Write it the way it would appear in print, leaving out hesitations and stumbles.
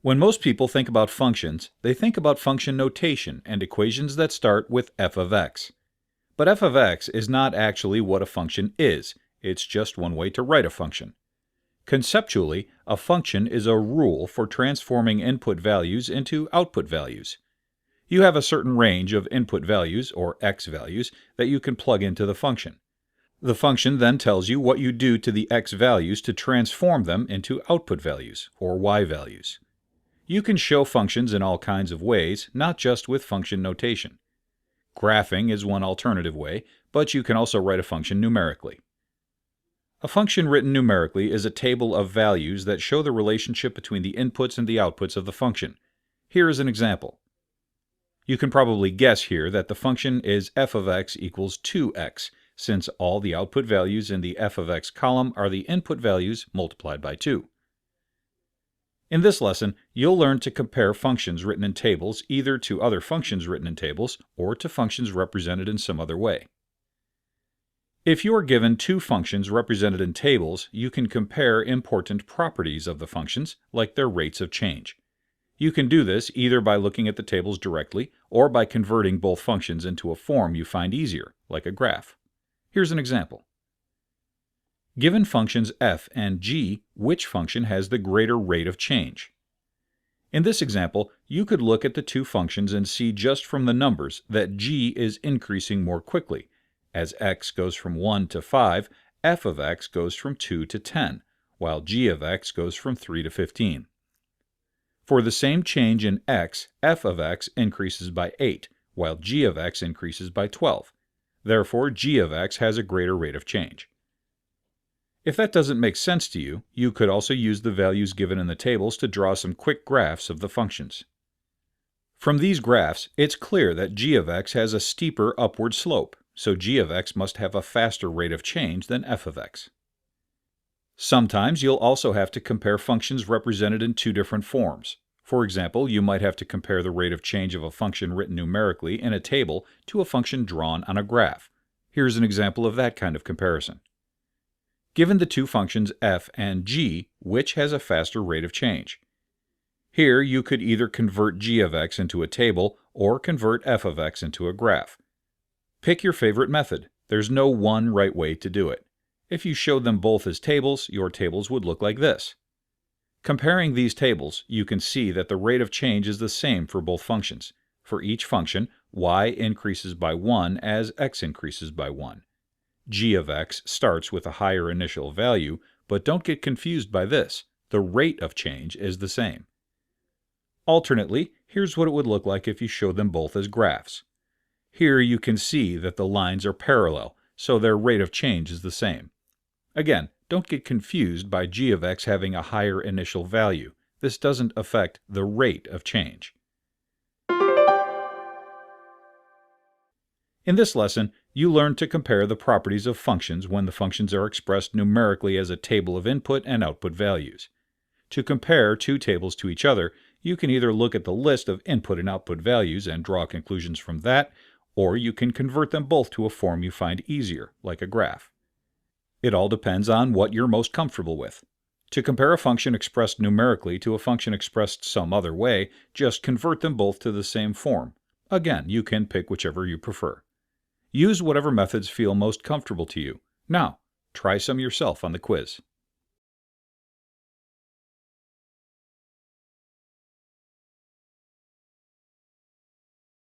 When most people think about functions, they think about function notation and equations that start with f of x. But f of x is not actually what a function is, it's just one way to write a function. Conceptually, a function is a rule for transforming input values into output values. You have a certain range of input values, or x values, that you can plug into the function. The function then tells you what you do to the x values to transform them into output values, or y values. You can show functions in all kinds of ways, not just with function notation. Graphing is one alternative way, but you can also write a function numerically. A function written numerically is a table of values that show the relationship between the inputs and the outputs of the function. Here is an example. You can probably guess here that the function is f of x equals 2x, since all the output values in the f of x column are the input values multiplied by 2. In this lesson, you'll learn to compare functions written in tables either to other functions written in tables or to functions represented in some other way. If you are given two functions represented in tables, you can compare important properties of the functions, like their rates of change. You can do this either by looking at the tables directly or by converting both functions into a form you find easier, like a graph. Here's an example. Given functions f and g, which function has the greater rate of change? In this example, you could look at the two functions and see just from the numbers that g is increasing more quickly. As x goes from 1 to 5, f of x goes from 2 to 10, while g of x goes from 3 to 15. For the same change in x, f of x increases by 8, while g of x increases by 12. Therefore, g of x has a greater rate of change. If that doesn't make sense to you, you could also use the values given in the tables to draw some quick graphs of the functions. From these graphs, it's clear that g of x has a steeper upward slope, so g of x must have a faster rate of change than f of x. Sometimes you'll also have to compare functions represented in two different forms. For example, you might have to compare the rate of change of a function written numerically in a table to a function drawn on a graph. Here's an example of that kind of comparison. Given the two functions f and g, which has a faster rate of change? Here you could either convert g of x into a table or convert f of x into a graph. Pick your favorite method. There's no one right way to do it. If you showed them both as tables, your tables would look like this. Comparing these tables, you can see that the rate of change is the same for both functions. For each function, y increases by 1 as x increases by 1. G of x starts with a higher initial value, but don't get confused by this. The rate of change is the same. Alternately, here's what it would look like if you showed them both as graphs. Here you can see that the lines are parallel, so their rate of change is the same. Again, don't get confused by g of x having a higher initial value. This doesn't affect the rate of change. In this lesson, you learned to compare the properties of functions when the functions are expressed numerically as a table of input and output values. To compare two tables to each other, you can either look at the list of input and output values and draw conclusions from that, or you can convert them both to a form you find easier, like a graph. It all depends on what you're most comfortable with. To compare a function expressed numerically to a function expressed some other way, just convert them both to the same form. Again, you can pick whichever you prefer. Use whatever methods feel most comfortable to you. Now, try some yourself on the quiz.